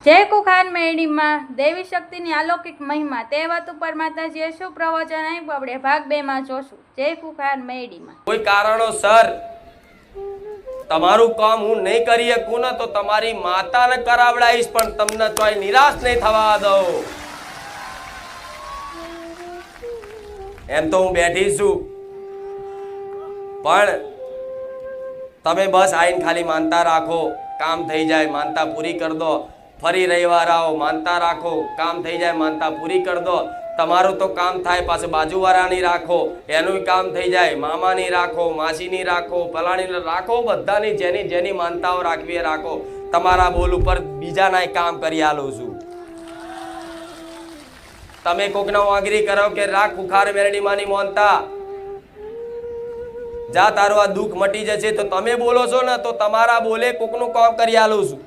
જય કુખાર મેળીમાં દેવી શક્તિની અલૌકિક મહિમા તે વાત ઉપર માતાજીએ શું પ્રવચન આપ્યું આપણે ભાગ 2 માં જોશું. જય કુખાર મેળીમાં કોઈ કારણોસર તમારું કામ હું નહીં કરી શકું ને તો તમારી માતાને કરાવડાવીશ, પણ તમને તોય નિરાશ નહીં થવા દઉં. એમ તો હું બેઠી છું, પણ તમે બસ આઈને ખાલી માનતા રાખો, કામ થઈ જાય, માનતા પૂરી કરી દો. ફરી રવિવાર આવો, માનતા રાખો, કામ થઈ જાય, માનતા પૂરી કરી દો. તમારું તો કામ થાય, પાછું બાજુવાળાની રાખો, એનું કામ થઈ જાય. મામાની રાખો, માસીની રાખો, ફલાણીની રાખો, બધાની જેની જેની માનતાઓ રાખવી રાખો. તમારા બોલ ઉપર બીજાના કામ કરી આલું છું. તમે કોકને વાંગરી કરો કે રાખ કુખાર મેરડી માની મોનતા જા તારું આ દુઃખ મટી જશે, તો તમે બોલો છો ને તો તમારા બોલે કોકનું કામ કરી આલું છું.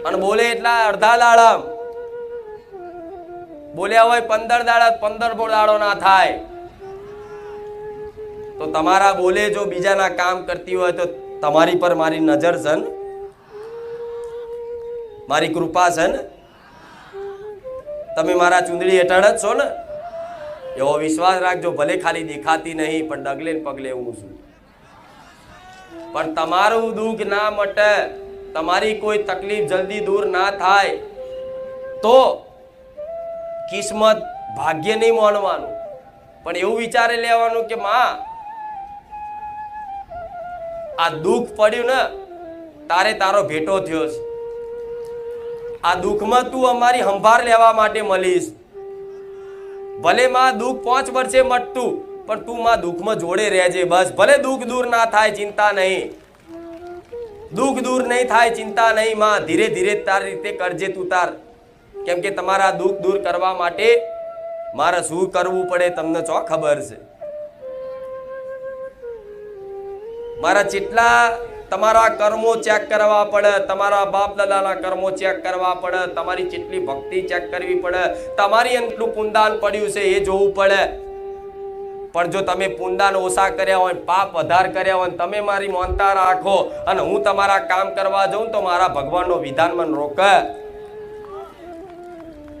અને બોલે એટલા અડધા દાડા બોલ્યા હોય 15 દાડા 15 દાડો ના થાય. તો તમારા બોલે જો બીજાના કામ કરતી હોય તો તમારી પર મારી નજર છે ને, મારી કૃપા છે ને, તમે મારા ચૂંદડી હેઠળ જ છો ને, એવો વિશ્વાસ રાખજો. ભલે ખાલી દેખાતી નહીં, પણ ડગલે ને પગલે હું છું. પણ તમારું દુઃખ ના મટે, તમારી કોઈ તકલીફ જલ્દી દૂર ના થાય તો કિસ્મત ભાગ્ય નહીં માનવાનું, પણ એવું વિચારી લેવાનું કે માં આ દુઃખ પડ્યું ને તારે તારો ભેટો થયો છે. આ દુઃખમાં તું અમારી સંભાળ લેવા માટે મળીશ. ભલે માં દુઃખ 5 વર્ષે મટતું, પણ તું માં દુઃખમાં જોડે રહેજે. બસ ભલે દુઃખ દૂર ના થાય, ચિંતા નહીં. દુઃખ દૂર નહીં થાય, ચિંતા નહીં માં. ધીરે ધીરે તાર રીતે કરજે તું તાર. કેમ કે તમારા દુઃખ દૂર કરવા માટે મારે શું કરવું પડે તમને ચો ખબર છે. મારા જેટલા તમારા કર્મો ચેક કરવા પડે, તમારા બાપ દાદાના કર્મો ચેક કરવા પડે, તમારી જેટલી ભક્તિ ચેક કરવી પડે, તમારી એટલું પુણ્યદાન પડ્યું છે એ જોવું પડે. પણ જો તમે પુણ્યદાન ઓછા કર્યા હોય, પાપ વધાર કર્યા હોય, તમે મારી માનતા રાખો અને હું તમારા કામ કરવા જાઉં તો મારા ભગવાનનો વિધાન મને રોકે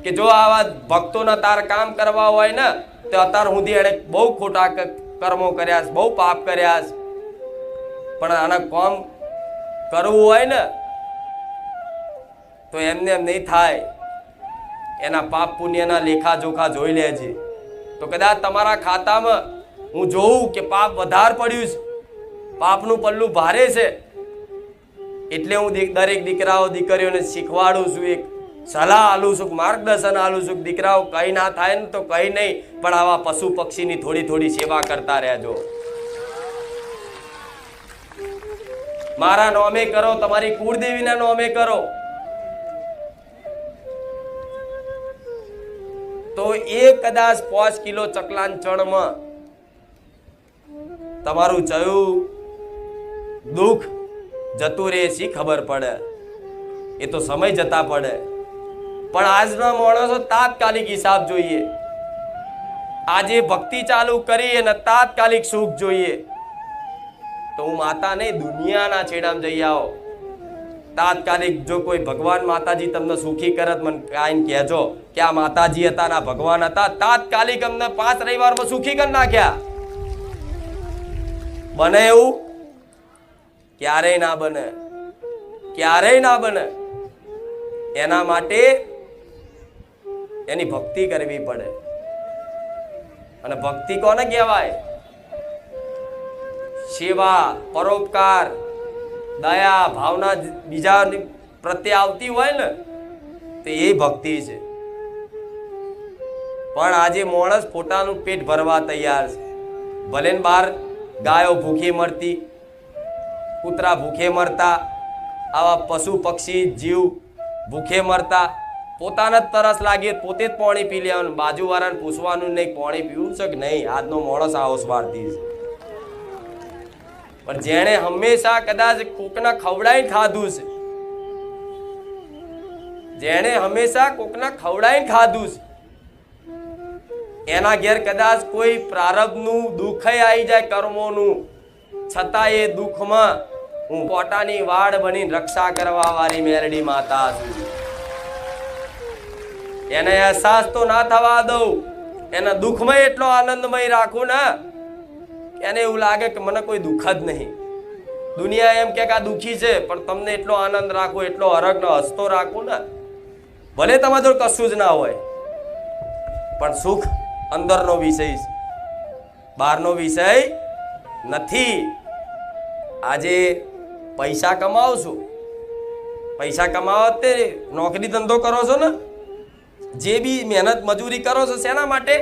કે જો આવા ભક્તોના તાર કામ કરવા હોય ને તો અત્યાર સુધી એને બહુ ખોટા કર્મો કર્યા છે, બહુ પાપ કર્યા છે, પણ આના કામ કરવું હોય ને તો એમને એમ નહીં થાય. એના પાપ પુણ્યના લેખા જોખા જોઈ લેજે. તો કદાચ તમારા ખાતામાં હું જોઉં કે પાપ વધાર પડ્યું છે, પાપનું પલ્લું ભારે છે, એટલે હું દરેક દીકરાઓ દીકરીઓને શીખવાડું છું, એક સલાહ આલું છું, માર્ગદર્શન આલું છું. દીકરાઓ કઈ ના થાય ને તો કઈ નહીં, પણ આવા પશુ પક્ષીની થોડી થોડી સેવા કરતા રહેજો. મારા નોમે કરો, તમારી કુળદેવીના નોમે કરો, તો એ કદાચ 5 કિલો ચકલાન ચણમાં તમારું ચયું દુઃખ જતું રહે શી ખબર પડે, એ તો સમય જતા પડે. પણ આજના માણસો તાત્કાલિક હિસાબ જોઈએ. આજે ભક્તિ ચાલુ કરી અને તાત્કાલિક સુખ જોઈએ. તો હું માતા નહીં, દુનિયાના છેડામાં જઈ આવો. તાત્કાલિક જો કોઈ ભગવાન માતાજી તમને સુખી કરત મને કાંઈ કહેજો કે આ માતાજી હતા ના ભગવાન હતા, તાત્કાલિક અમને 5 રવિવારમાં સુખી કરી નાખ્યા. બને એવું? ક્યારેય ના બને, ક્યારેય ના બને. એના માટે એની ભક્તિ કરવી પડે. અને ભક્તિ કોને કહેવાય? સેવા, પરોપકાર, દયા ભાવના બીજા પ્રત્યે આવતી હોય ને તો એ ભક્તિ છે. પણ આજે માણસ પોતાનું પેટ ભરવા તૈયાર છે. ભલે ને બહાર ગાયો ભૂખી મરતી, કૂતરા ભૂખે મરતા, આવા પશુ પક્ષી જીવ ભૂખે મરતા, પોતાને જ તરસ લાગે પોતે જ પાણી પી લેવાનું, બાજુવાળાને પૂછવાનું નહીં પાણી પીવું છે કે નહીં. આજનો માણસ આવો સ્વાર્થી છે. પણ જેણે હંમેશા કદાચ કોકના ખવડાઈને ખાધું છે, જેણે હંમેશા કોકના ખવડાઈને ખાધું છે, એના ઘેર કદાચ કોઈ પ્રારબ્ધનું દુઃખ આવી જાય કર્મોનું, છતાં એ દુઃખમાં હું પોતાની વાડ બનીને રક્ષા કરવા વાળી મેલડી માતા છું. એને અહેસાસ તો ના થવા દઉં, એના દુઃખમય એટલો આનંદમય રાખું ને એને એવું લાગે કે મને કોઈ દુઃખ જ નહીં. દુનિયા એમ કે આ દુઃખી છે, પણ તમને એટલો આનંદ રાખું, એટલો હરખ હસતો રાખું ને, ભલે તમારા જોડે કશું જ ના હોય, પણ સુખ અંદરનો વિષય છે, બહારનો વિષય નથી. આજે પૈસા કમાવશું, પૈસા કમાવો તે નોકરી ધંધો કરો છો ને, જે બી મહેનત મજૂરી કરો છો શેના માટે?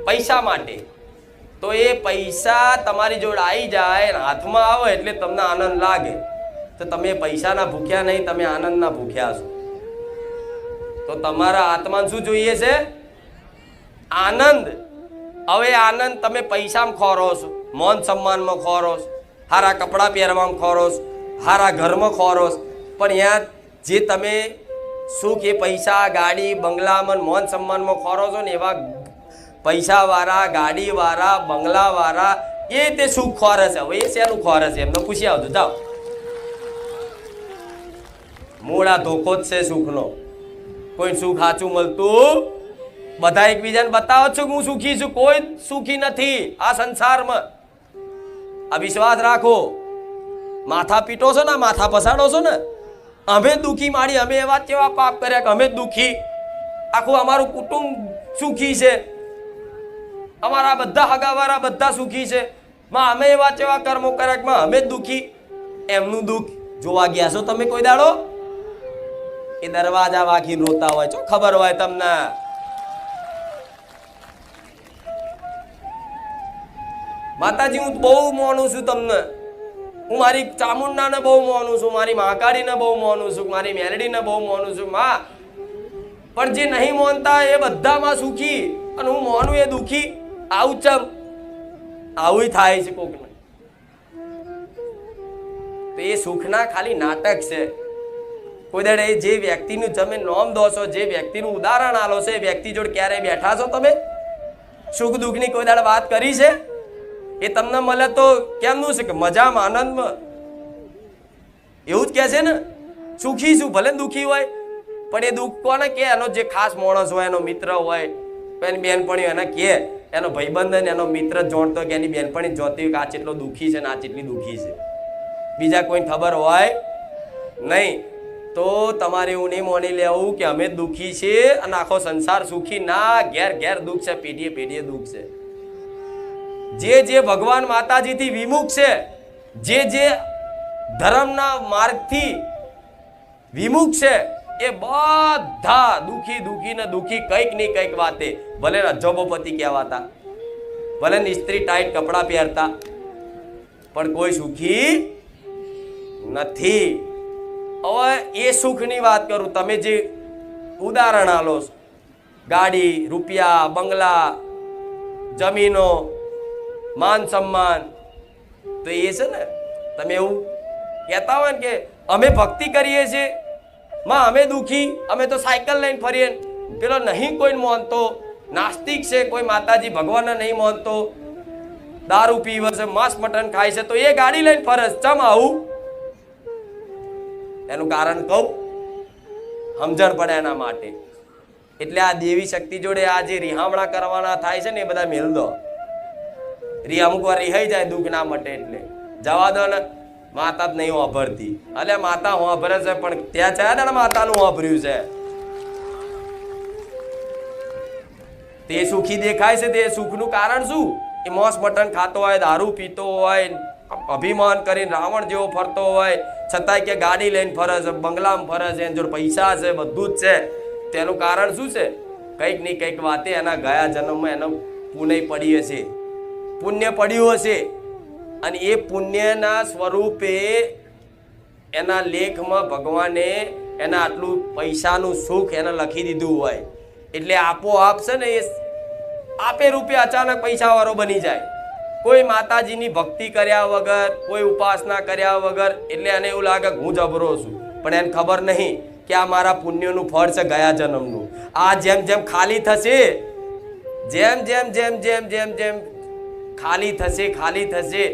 પૈસા માટે. તો એ પૈસા તમારી જોડે આવી જાય, હાથમાં આવે એટલે તમને આનંદ લાગે, તો તમે પૈસાના ભૂખ્યા નહીં, તમે આનંદના ભૂખ્યા છો. તો તમારા આત્માને શું જોઈએ છે? આનંદ. હવે આનંદ તમે પૈસામાં ખોરો છો, માન સન્માનમાં ખોરો છો, સારા કપડાં પહેરવામાં ખોરો છો, સારા ઘરમાં ખોરો છો, પણ ત્યાં જે તમે સુખ એ પૈસા, ગાડી, બંગલામાં, માન સન્માનમાં ખોરો છો ને, એવા પૈસાવાળા, ગાડીવાળા, બંગલાવાળા એ તે સુખ ખોરે છે. હવે એ શેનું ખોરે છે એમને પૂછી આવજો. જાઓ, મૂળ આ ધોખો જ છે સુખનો. કોઈ સુખ સાચું મળતું, બધા એકબીજાને બતાવો છો કે હું સુખી છું, કોઈ સુખી નથી આ સંસારમાં. આ વિશ્વાસ રાખો. માથા પીટો છો ને, માથા પસાડો છો ને, અમે દુઃખી માડી, અમે એવા કેવા પાપ કર્યા કે અમે દુઃખી, આખું અમારું કુટુંબ સુખી છે, અમારા બધા હગાવાળા બધા સુખી છે, માં અમે એવા કેવા કર્મો કર્યા કે અમે જ દુઃખી. એમનું દુઃખ જોવા ગયા છો તમે કોઈ દાડો? એ દરવાજા વાગીને રોતા હોય છો, ખબર હોય તમને. માતાજી હું બહુ માનું છું તમને, હું મારી ચામુંડાને બહુ માનું છું, મારી મહાકાળીને બહુ માનું છું, મારી મેલડીને બહુ માનું છું માં, પણ જે નહીં માનતા એ બધામાં સુખી અને હું માનું એ દુઃખી. આવું ચમ આવું થાય છે કોકને. તો એ સુખના ખાલી નાટક છે. કોઈ દાડે જે વ્યક્તિનું તમે નામ દો છો, જે વ્યક્તિનું ઉદાહરણ આલો છો, એ વ્યક્તિ જોડે ક્યારેય બેઠા છો તમે? સુખ દુઃખની કોઈ દાડે વાત કરી છે? એ તમને મળે તો કેમનું છે કે મજામાં, આનંદમાં? એવું જ કહે છે ને, સુખી છું, ભલે દુઃખી હોય, પણ એ દુઃખ કોને કે? એનો જે ખાસ માણસ હોય, એનો મિત્ર હોય, એની બેનપણી એને કે, એનો ભાઈબંધ ને એનો મિત્ર જોડતો કે એની બેનપણી જોતી હોય કે આ જેટલો દુઃખી છે ને આ જેટલી દુઃખી છે, બીજા કોઈ ખબર હોય નહીં. તો તમારે એવું નહીં માની લેવું કે અમે દુઃખી છીએ અને આખો સંસાર સુખી. ના, ઘેર ઘેર દુઃખ છે, પેઢીએ પેઢીએ દુઃખ છે. જે ભગવાન માતાજીથી વિમુખ છે, જે ધર્મના માર્ગથી વિમુખ છે, એ બધા દુઃખી દુઃખી ને દુઃખી કંઈક ની કંઈક વાતે. ભલે રજોબોપતિ કહેવાતા, ભલે ઇસ્ત્રી ટાઈટ કપડાં પહેરતા, પણ કોઈ સુખી નથી. હવે એ સુખની વાત કરું. તમે જે ઉદાહરણ આલો, ગાડી, રૂપિયા, બંગલા, જમીનો, માન સન્માન, તો એ છે ને, તમે એવું કહેતા હોય ને કે અમે ભક્તિ કરીએ છીએ માં, અમે દુઃખી, અમે તો સાયકલ લઈને ફરીએ. પેલો નહીં કોઈ માનતો, નાસ્તિક છે, કોઈ માતાજી ભગવાનને નહીં માનતો, દારૂ પીવે છે, માંસ મટન ખાય છે, તો એ ગાડી લઈને ફરે છે. ચમ આવું? એનું કારણ કહું, સમજણ પડે એના માટે. એટલે આ દેવી શક્તિ જોડે આ જે રિહામણા કરવાના થાય છે ને, એ બધા મેલ દો. અમુક વાર રિહાઈ જાય દુઃખ ના મટે એટલે જવા દો ને. માતા જ નહીં વાપરતી, અલે માતા વાપરે છે, પણ ત્યાં છે ને માતાનું વાપર્યું છે. તે સુખી દેખાય છે, તે સુખનું કારણ શું? એ માંસ મટન ખાતો હોય, દારૂ પીતો હોય, અભિમાન કરીને રાવણ જેવો ફરતો હોય, છતાંય કે ગાડી લઈને ફરે છે, બંગલામાં ફરે છે, એની જોડે પૈસા છે, બધું જ છે. તેનું કારણ શું છે? કંઈક ની કંઈક વાતે એના ગયા જન્મમાં એનો પુણ્ય પડી હશે, પુણ્ય પડ્યું હશે, અને એ પુણ્યના સ્વરૂપે એના લેખમાં ભગવાને એના આટલું પૈસાનું સુખ એને લખી દીધું હોય. એટલે આપોઆપ છે ને એ આપે રૂપે અચાનક પૈસાવાળો બની જાય. કોઈ માતાજીની ભક્તિ કર્યા વગર, કોઈ ઉપાસના કર્યા વગર. એટલે એને એવું લાગે હું જબરો છું, પણ એને ખબર નહીં કે આ મારા પુણ્યનું ફળ છે ગયા જન્મનું. આ જેમ જેમ ખાલી થશે, જેમ જેમ જેમ જેમ જેમ જેમ ખાલી થશે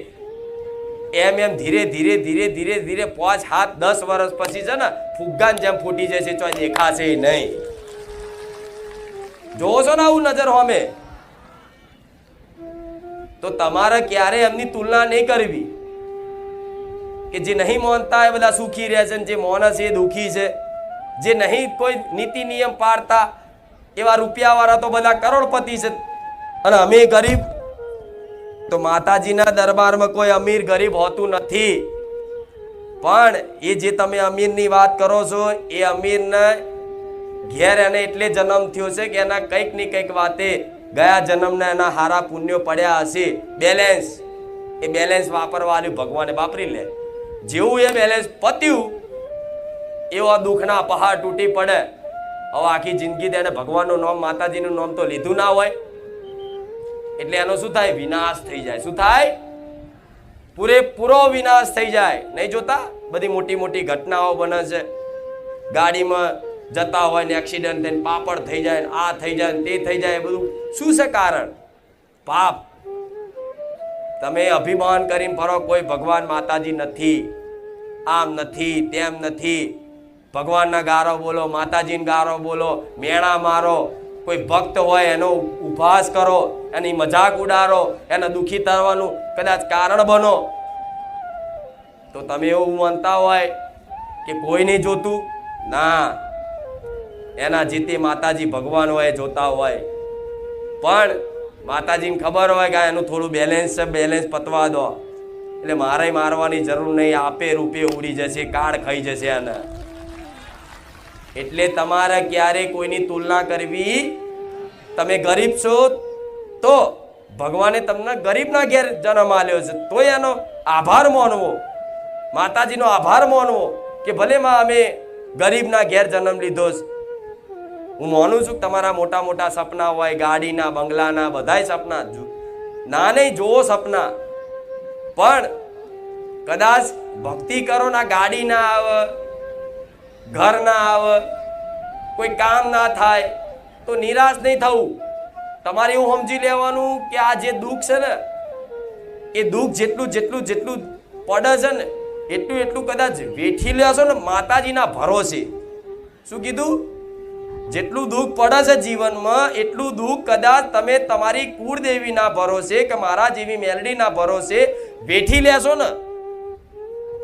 એમ એમ ધીરે ધીરે ધીરે ધીરે ધીરે 5, 7, 10 વર્ષ પછી છે ને ફુગ્ગાની જેમ ફૂટી જશે, તો દેખાશે નહીં. જોવો છો ને આવું નજર હોમે, તો તમારે ક્યારે એમની તુલના નહીં કરવી કે જે નહીં માનતા એ બધા સુખી રહે છે, જે માનસ એ દુઃખી છે, જે નહીં કોઈ નીતિ નિયમ પાળતા એવા રૂપિયાવાળા તો બધા કરોડપતિ છે, અને અમે ગરીબ. તો માતાજીના દરબારમાં કોઈ અમીર ગરીબ હોતું નથી. પણ એ જે તમે અમીરની વાત કરો છો, એ અમીરને ઘેર એને એટલે જન્મ થયો છે કે એના કંઈક ની કંઈક વાતે ગયા જન્મના એના હારા પુણ્યો પડ્યા હશે. બેલેન્સ, એ બેલેન્સ વાપરવાનું ભગવાને વાપરી લે. જેવું એ બેલેન્સ પત્યું એવો દુઃખના પહાડ તૂટી પડે. હવે આખી જિંદગી તેને ભગવાનનું નામ, માતાજીનું નામ તો લીધું ના હોય, એટલે એનો શું થાય? વિનાશ થઈ જાય. શું થાય? પૂરેપૂરો વિનાશ થઈ જાય. નહીં જોતા બધી મોટી મોટી ઘટનાઓ બને છે, ગાડીમાં જતા હોય ને એક્સિડન્ટ થઈને પાપડ થઈ જાય, આ થઈ જાય, તે થઈ જાય. બધું શું છે કારણ? પાપ. તમે અભિમાન કરીને ફરો કોઈ ભગવાન માતાજી નથી, આમ નથી, તેમ નથી. ભગવાનના ગારો બોલો, માતાજીને ગારો બોલો, મેણા મારો. કોઈ ભક્ત હોય એનો ઉપહાસ કરો, એની મજાક ઉડાડો, એને દુઃખી થવાનું કદાચ કારણ બનો. તો તમે એવું માનતા હોય કે કોઈ નહીં જોતું? ના, એના જીતે માતાજી ભગવાન હોય, જોતા હોય. પણ માતાજીને ખબર હોય કે એનું થોડું બેલેન્સ છે, બેલેન્સ પતવા દો, એટલે મારે મારવાની જરૂર નહીં, આપે રૂપે ઉડી જશે, કાળ ખાઈ જશે એને. એટલે તમારે ક્યારે કોઈની તુલના કરવી. તમે ગરીબ છો તો ભગવાને તમને ગરીબના ઘેર જન્મ આલ્યો છે, તો એનો આભાર માનવો, માતાજીનો આભાર માનવો કે ભલે માં અમે ગરીબના ઘેર જન્મ લીધો છે. હું માનું છું કે તમારા મોટા મોટા સપના હોય, ગાડીના, બંગલાના, બધાય સપના ના નહીં જોવો સપના, પણ કદાચ ભક્તિ કરો ના ગાડી ના આવે, ઘર ના આવે, કોઈ કામ ના થાય તો નિરાશ નહીં થવું. તમારે એવું સમજી લેવાનું કે આ જે દુઃખ છે ને, એ દુઃખ જેટલું જેટલું જેટલું પડે છે ને, એટલું એટલું કદાચ વેઠી લેશો ને માતાજીના ભરોસે. શું કીધું? જેટલું દુઃખ પડે છે જીવનમાં, એટલું દુઃખ કદાચ તમે તમારી કુળદેવીના ભરોસે કે મારા જેવી મેલડીના ભરોસે વેઠી લેશો ને,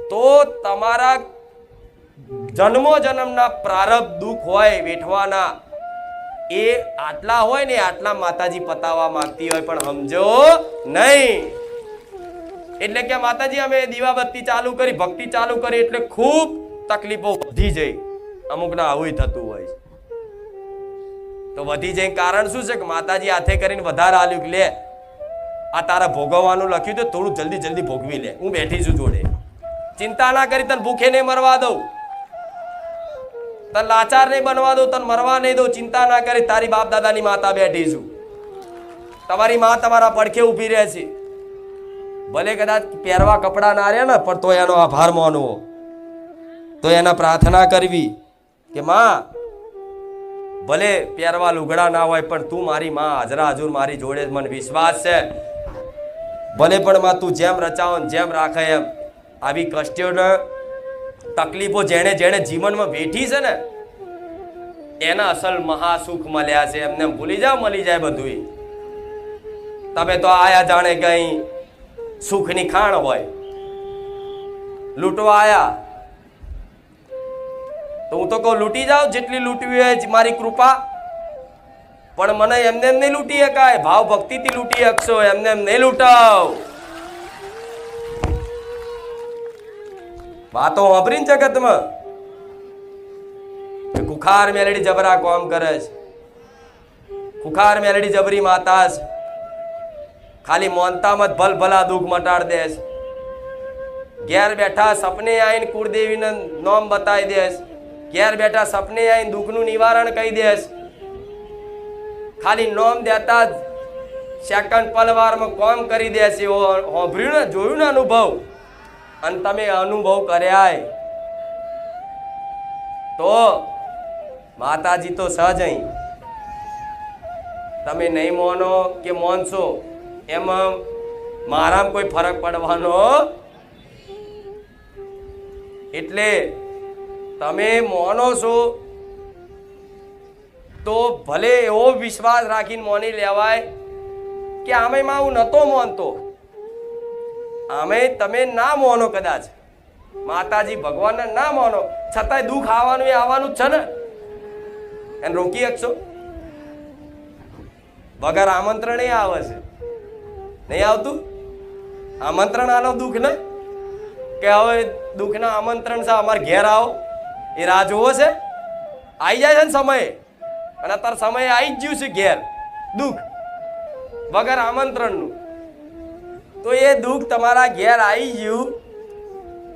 તો તમારા જન્મો જન્મના પ્રારબ્ધ દુઃખ હોય વેઠવાના, એ આટલા હોય ને આટલા માતાજી પતાવવા માંગતી હોય, પણ સમજો નહીં. એટલે કે માતાજી અમે દીવાબત્તી ચાલુ કરી, ભક્તિ ચાલુ કરી, એટલે ખૂબ તકલીફો વધી જાય. અમુકના આવું થતું હોય તો વધી જાય. કારણ શું છે કે માતાજી હાથે કરીને વધારે આલ્યું કે લે આ તારા ભોગવવાનું લખ્યું તો થોડું જલ્દી જલ્દી ભોગવી લે, હું બેઠી છું જોડે, ચિંતા ના કરી, તને ભૂખે નહીં મરવા દઉં, તને લાચાર નહીં બનવા દઉં, તને મરવા નહીં દઉં, ચિંતા ના કરી. તારી બાપ દાદાની માતા બેઠી છું, તમારી માં તમારા પડખે ઊભી રહે છે. ભલે કદાચ પહેરવા કપડા ના રહે ને, પણ તો એનો આભાર માનવો, તો એના પ્રાર્થના કરવી કે માં ભલે પહેરવા લુગડા ના હોય, પણ તું મારી માં હાજરા હજુર મારી જોડે, મને વિશ્વાસ છે. ભલે પણ માં તું જેમ રચાવો જેમ રાખે એમ. આવી કષ્ટોને તકલીફો જેણે જેણે જીવનમાં વેઠી છે ને, એના અસલ મહાસુખ મળ્યા છે. એમને ભૂલી જાવ, મળી જાય બધું. તમે તો આયા જાણે કઈ સુખની ખાણ હોય, લૂંટવા આયા તો હું તો કહું લૂંટી જાઓ, જેટલી લૂંટવી હોય મારી કૃપા, પણ મને એમને એમ નહીં લૂંટી શકાય. ભાવ ભક્તિથી લૂંટી શકશો, એમને એમ નહીં લૂંટાવ. વાતો વાપરીને જગતમાં ખુખાર મેલડી જબરા કોમ કરે છે, ખુખાર મેલડી જબરી માતા છે. ખાલી મોનતામાં ભલ ભલા દુઃખ મટાડ દે છે. ઘેર બેઠા સપને આવીને કુળદેવીને નામ બતાવી દે છે, ઘેર બેઠા સપને આવીને દુઃખનું નિવારણ કહી દે છે. ખાલી નામ દેતા જ સેકન્ડ પલવારમાં કોમ કરી દે છે. હોભર્યું ને, જોયું ને અનુભવ, અને તમે અનુભવ કર્યા તો માતાજી તો સહજ અહીં. તમે નહીં માનો કે માનશો, એમાં મારામાં કોઈ ફરક પડવાનો એટલે તમે માનો છો તો ભલે એવો વિશ્વાસ રાખીને માની લેવાય કે આમેમાં હું નતો માનતો, આમે તમે ના માનો, કદાચ માતાજી ભગવાનને ના માનો, છતાંય દુઃખ આવવાનું એ આવવાનું જ છે ને, એને રોકી શકશો? વગર આમંત્રણે આવે છે, નહીં આવતું? આમંત્રણ આલો દુઃખ ને, કે હવે દુઃખના આમંત્રણ છે, અમારે ઘેર આવો, એ રાહ જોવો છે? આવી જાય છે ને સમય, અને અત્યારે સમય આવી જ ગયું છે ઘેર દુઃખ વગર આમંત્રણનું. તો એ દુઃખ તમારા ઘેર આવી ગયું,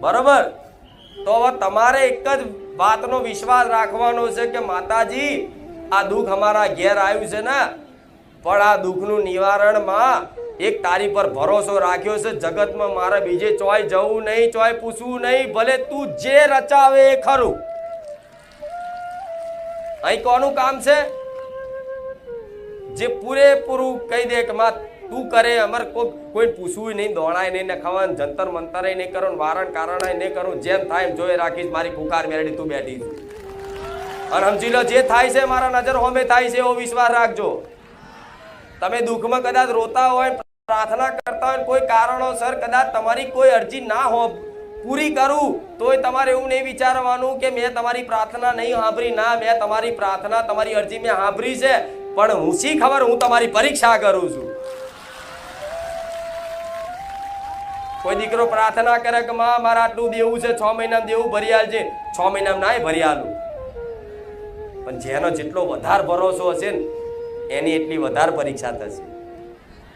બરોબર? તો હવે તમારે એક જ વાતનો વિશ્વાસ રાખવાનો છે કે માતાજી આ દુઃખ અમારા ઘેર આવ્યું છે ને, પણ આ દુઃખનું નિવારણમાં એક તારી પર ભરોસો રાખ્યો છે. જગતમાં મારે બીજે ચોય જવું નહીં, ચોય પૂછવું નહીં, ભલે તું જે રચાવે એ ખરું. અહીં કોનું કામ છે? જે પૂરેપૂરું કહી દે કે માં તું કરે, અમારે કોઈ પૂછવું નહીં, દોડાય નહીં, ને ખાવાનું જંતર મંતર નહીં કરો, વારણ કારણ નહીં કરું, જેમ થાય એમ જોઈ રાખીશ, મારી કુકાર મેળડી તું બેઠી. અને સમજી લો જે થાય છે મારા નજર હોમે થાય છે એવો વિશ્વાસ રાખજો. તમે દુઃખમાં કદાચ રોતા હોય, પ્રાર્થના કરતા હોય, કોઈ કારણોસર કદાચ તમારી કોઈ અરજી ના હો પૂરી કરું, તોય તમારે એવું નહીં વિચારવાનું કે મેં તમારી પ્રાર્થના નહીં સાંભળી. ના, મેં તમારી પ્રાર્થના, તમારી અરજી મેં સાંભળી છે, પણ હું શી ખબર, હું તમારી પરીક્ષા કરું છું. કોઈ દીકરો પ્રાર્થના કરે કે માં મારે આટલું દેવું છે, 6 મહિનામાં દેવું ભરી આલજે, 6 મહિનામાં ના ભરી આલું. પણ જેનો જેટલો વધારે ભરોસો હશે ને એની એટલી વધારે પરીક્ષા થશે.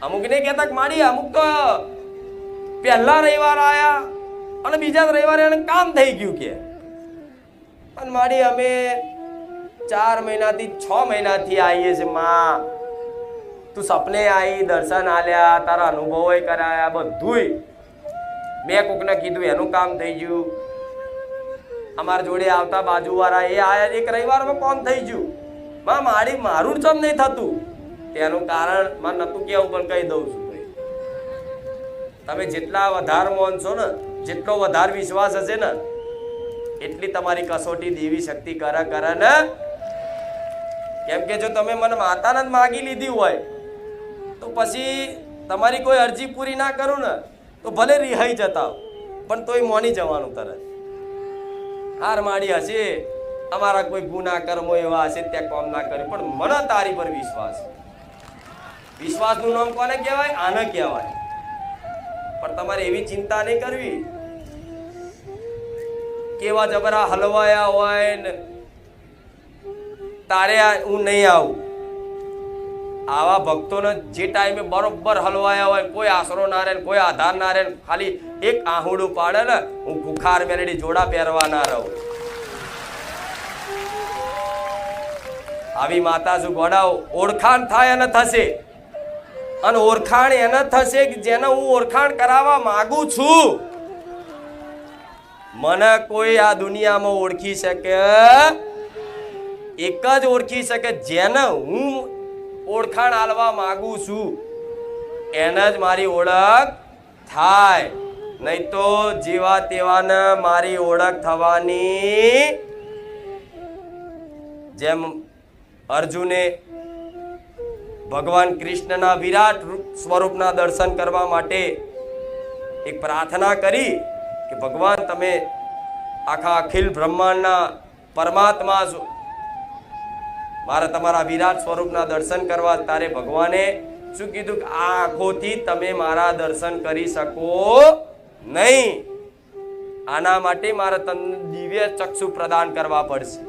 અમુક ને કહેતા કે માડી અમુક તો પહેલા રવિવાર આયા અને બીજા રવિવારે એને કામ થઈ ગયું કે, અને માડી અમે 4 મહિનાથી 6 મહિનાથી આવીએ છીએ માં, તું સપને આવી, દર્શન આલ્યા, તારા અનુભવો કરાયા, બધુંય મેં કોકને કીધું એનું કામ થઈ ગયું. અમારા જોડે આવતા બાજુવાળા એ આયા, એક રવિવારમાં કોમ થઈ ગયું. માં મારી મારું જ નહીં થતું, તેનું કારણ માં નતું કેવું, પણ કહી દઉં છું. તમે જેટલા વધારે માનશો ને, જેટલો વધારે વિશ્વાસ હશે ને, એટલી તમારી કસોટી દેવી શક્તિ કરે ને. કેમ કે જો તમે મને માતાને જ માગી લીધી હોય તો પછી તમારી કોઈ અરજી પૂરી ના કરું ને તો ભલે રિહાઈ જતા, પણ તોય મોની જવાનું તરત. હાર માડી હશે, અમારા કોઈ ગુના કર્મો એવા હશે ત્યાં કોમ ના કરે, પણ મને તારી પર વિશ્વાસ. વિશ્વાસનું નામ કોને કહેવાય? આને કહેવાય. પણ તમારે એવી ચિંતા નહીં કરવી કેવા જબરા હલવાયા હોય ને તારે હું નહીં આવું. આવા ભક્તોને જે ટાઈમે બરોબર હલવાયા હોય, કોઈ આશરો ના રહે, કોઈ આધાર ના રહે, ખાલી એક આહુડું પાડે ને, હું કુખાર મેલડી જોડા પહેરવા ના રહું. આવી માતા જો ગોડાઓ ઓળખાણ થાય અને થશે, અને ઓળખાણ એને થશે કે જેને હું ઓળખાણ કરાવવા માંગુ છું. મને કોઈ આ દુનિયામાં ઓળખી શકે, એક જ ઓળખી શકે જેને હું ઓળખાણ આલવા માંગુ છું, એને જ મારી ઓળખ થાય. નહીં તો જેવા તેવાને મારી ઓળખ થવાની. જેમ અર્જુને ભગવાન કૃષ્ણના વિરાટ સ્વરૂપના દર્શન કરવા માટે એક પ્રાર્થના કરી કે ભગવાન તમે આખા અખિલ બ્રહ્માંડના પરમાત્મા છો, મારે તમારા વિરાટ સ્વરૂપના દર્શન કરવા. તારે ભગવાને શું કીધું કે આ આંખોથી તમે મારા દર્શન કરી શકો નહીં, આના માટે મારે તમને દિવ્ય ચક્ષુ પ્રદાન કરવા પડશે.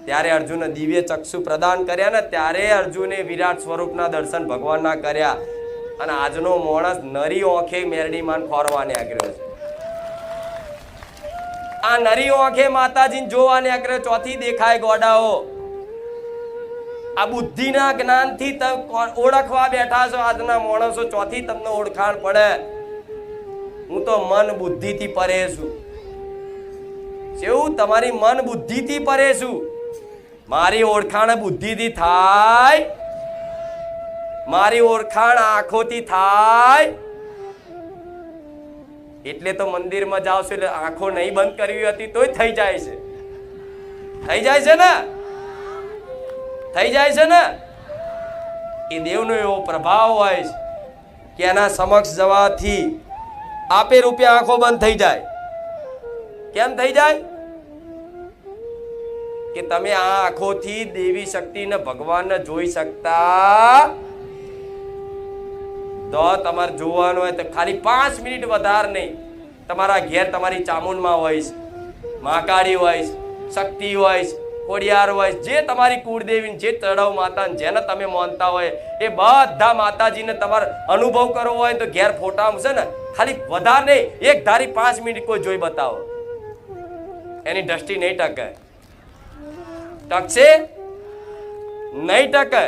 ત્યારે અર્જુને દિવ્ય ચક્ષુ પ્રદાન કર્યા ને, ત્યારે અર્જુને વિરાટ સ્વરૂપના દર્શન ભગવાનના કર્યા. અને આજનો માણસ નરી ઓંખે મેરડીમાન ખોરવાને આગ્રહ છે. આ નરી ઓંખે માતાજીને જોવાને આગ્રહ ચોથી દેખાય ગોડાઓ. આ બુદ્ધિના જ્ઞાનથી ઓળખવા બેઠા છો આજના માણસો, ચોથી તમને ઓળખાણ પડે. હું તો મન બુદ્ધિથી પરે છું. કેવું? તમારી મન બુદ્ધિથી પરે છું. મારી ઓળખાણ બુદ્ધિથી થાય, મારી ઓળખાણ આંખોથી થાય. એટલે તો મંદિરમાં જાઓ છો એટલે આંખો નહીં બંધ કરવી હતી તોય થઈ જાય છે. થઈ જાય છે ને? થઈ જાય છે ને? એ દેવનો એવો પ્રભાવ હોય છે કે એના સમક્ષ જવાથી આપે રૂપિયા આંખો બંધ થઈ જાય. કેમ થઈ જાય? કે તમે આ આંખોથી દેવી શક્તિને ભગવાનને જોઈ શકતા તો તમારે જોવાનું હોય તો ખાલી 5 મિનિટ વધારે નહીં. તમારા ઘેર તમારી ચામુંડમાં હોય છે, મહાકાળી હોય છે, શક્તિ હોય છે, ખોડિયાર હોય છે, જે તમારી કુળદેવી જે ચડાવ માતા જેને તમે માનતા હોય એ બધા માતાજીને તમારે અનુભવ કરવો હોય તો ઘેર ફોટા છે ને ખાલી વધારે નહીં, એક ધારી 5 મિનિટ કોઈ જોઈ બતાવો. એની દ્રષ્ટિ નહીં ટકે. ટકશે નહીં? ટકે.